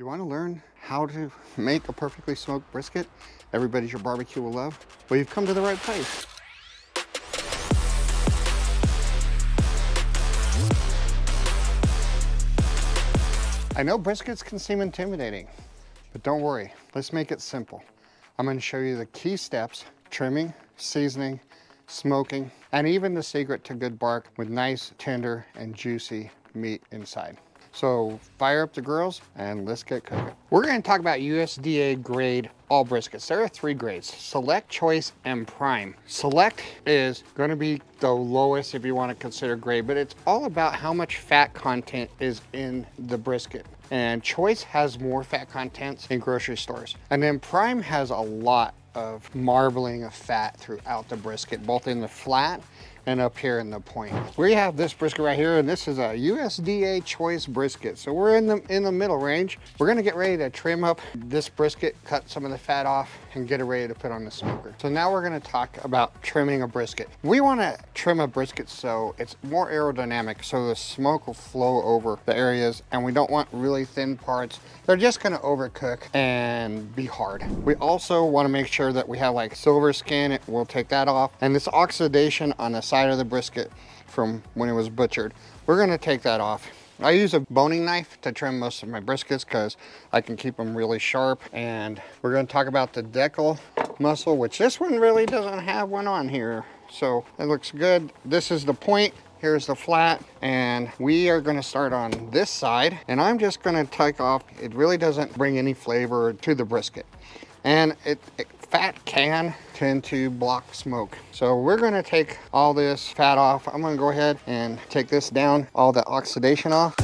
Do you want to learn how to make a perfectly smoked brisket everybody's your barbecue will love? Well, you've come to the right place. I know briskets can seem intimidating, but don't worry, let's make it simple. I'm going to show you the key steps: trimming, seasoning, smoking, and even the secret to good bark with nice, tender, and juicy meat inside. So fire up the grills and let's get cooking. We're going to talk about USDA grade all briskets. There are 3 grades: Select, Choice, and Prime. Select is going to be the lowest if you want to consider grade, but it's all about how much fat content is in the brisket. And Choice has more fat contents in grocery stores. And then Prime has a lot of marbling of fat throughout the brisket, both in the flat and up here in the point. We have this brisket right here, and this is a USDA choice brisket. So we're in the middle range. We're gonna get ready to trim up this brisket, cut some of the fat off, and get it ready to put on the smoker. So now we're gonna talk about trimming a brisket. We wanna trim a brisket so it's more aerodynamic, so the smoke will flow over the areas, and we don't want really thin parts. They're just gonna overcook and be hard. We also wanna make sure that we have like silver skin. We'll take that off. And this oxidation on the side of the brisket from when it was butchered, we're gonna take that off. I use a boning knife to trim most of my briskets because I can keep them really sharp. And we're gonna talk about the decal muscle, which this one really doesn't have one on here. So it looks good. This is the point. Here's the flat, and we are gonna start on this side, and I'm just gonna take off. It really doesn't bring any flavor to the brisket. And fat can tend to block smoke. So we're gonna take all this fat off. I'm gonna go ahead and take this down, all the oxidation off.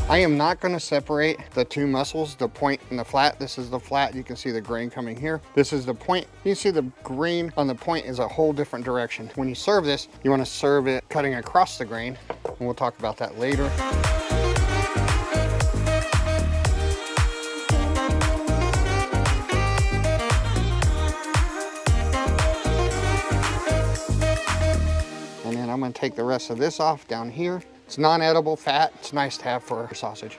I am not going to separate the 2 muscles, the point and the flat. This is the flat. You can see the grain coming here. This is the point. You can see the grain on the point is a whole different direction. When you serve this, you want to serve it cutting across the grain, and we'll talk about that later. And then I'm going to take the rest of this off down here. It's non-edible fat. It's nice to have for sausage.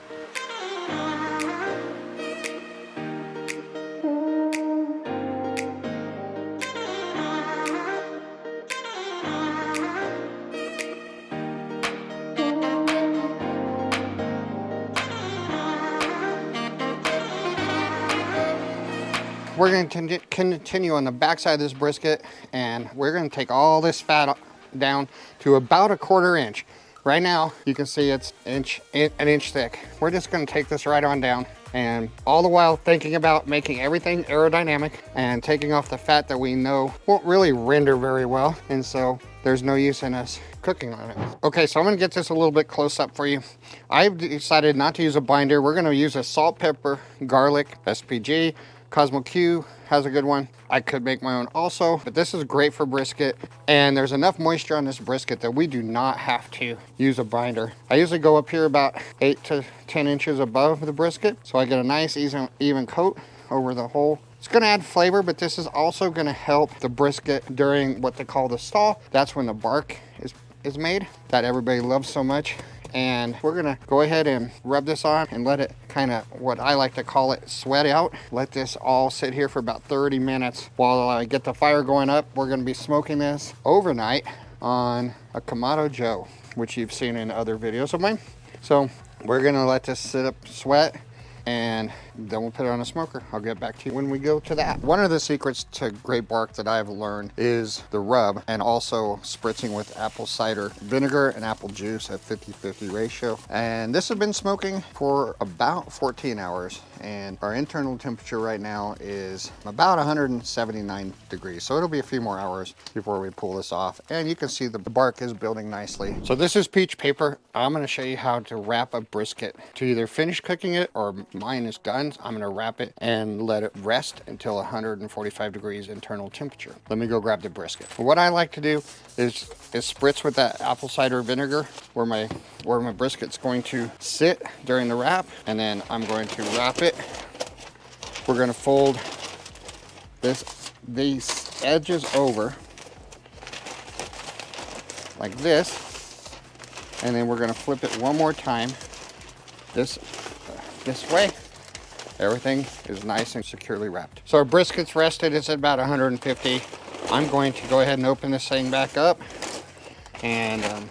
We're going to continue on the backside of this brisket, and we're going to take all this fat down to about a 1/4 inch. Right now, you can see it's an inch thick. We're just gonna take this right on down, and all the while thinking about making everything aerodynamic and taking off the fat that we know won't really render very well, and so there's no use in us cooking on it. Okay, so I'm gonna get this a little bit close up for you. I've decided not to use a binder. We're gonna use a salt, pepper, garlic, SPG. Cosmo Q has a good one. I could make my own also, but this is great for brisket. And there's enough moisture on this brisket that we do not have to use a binder. I usually go up here about 8 to 10 inches above the brisket, so I get a nice even coat over the whole. It's gonna add flavor, but this is also gonna help the brisket during what they call the stall. That's when the bark is made, that everybody loves so much. And we're gonna go ahead and rub this on and let it kind of, what I like to call it, sweat out. Let this all sit here for about 30 minutes while I get the fire going up. We're gonna be smoking this overnight on a Kamado Joe, which you've seen in other videos of mine. So we're gonna let this sit up, sweat, and then we'll put it on a smoker. I'll get back to you when we go to that. One of the secrets to great bark that I've learned is the rub, and also spritzing with apple cider vinegar and apple juice at 50-50 ratio. And this has been smoking for about 14 hours, and our internal temperature right now is about 179 degrees. So it'll be a few more hours before we pull this off. And you can see the bark is building nicely. So this is peach paper. I'm gonna show you how to wrap a brisket to either finish cooking it, or mine is done. I'm gonna wrap it and let it rest until 145 degrees internal temperature. Let me go grab the brisket. What I like to do is spritz with that apple cider vinegar where my brisket's going to sit during the wrap, and then I'm going to wrap it. We're gonna fold these edges over like this, and then we're gonna flip it one more time this way. Everything is nice and securely wrapped. So our brisket's rested. It's at about 150. I'm going to go ahead and open this thing back up. And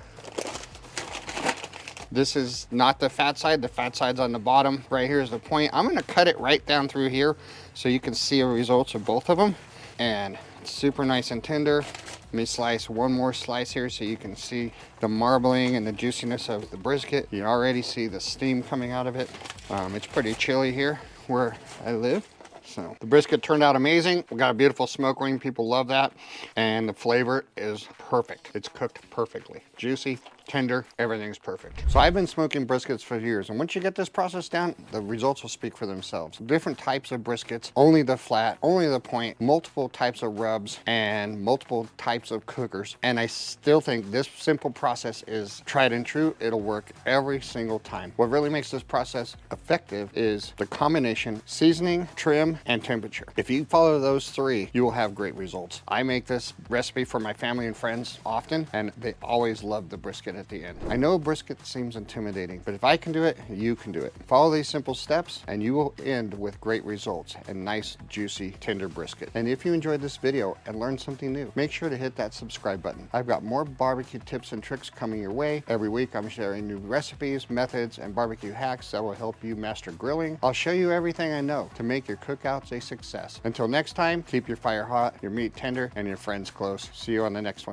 this is not the fat side. The fat side's on the bottom. Right here is the point. I'm gonna cut it right down through here so you can see the results of both of them. And it's super nice and tender. Let me slice one more slice here so you can see the marbling and the juiciness of the brisket. You already see the steam coming out of it. It's pretty chilly here where I live. So the brisket turned out amazing. We got a beautiful smoke ring. People love that. And the flavor is perfect. It's cooked perfectly. Juicy, tender, everything's perfect. So I've been smoking briskets for years, and once you get this process down, the results will speak for themselves. Different types of briskets, only the flat, only the point, multiple types of rubs, and multiple types of cookers. And I still think this simple process is tried and true. It'll work every single time. What really makes this process effective is the combination seasoning, trim, and temperature. If you follow those three, you will have great results. I make this recipe for my family and friends often, and they always love the brisket at the end. I know brisket seems intimidating, but if I can do it, you can do it. Follow these simple steps and you will end with great results and nice, juicy, tender brisket. And if you enjoyed this video and learned something new, make sure to hit that subscribe button. I've got more barbecue tips and tricks coming your way. Every week I'm sharing new recipes, methods, and barbecue hacks that will help you master grilling. I'll show you everything I know to make your cookouts a success. Until next time, keep your fire hot, your meat tender, and your friends close. See you on the next one.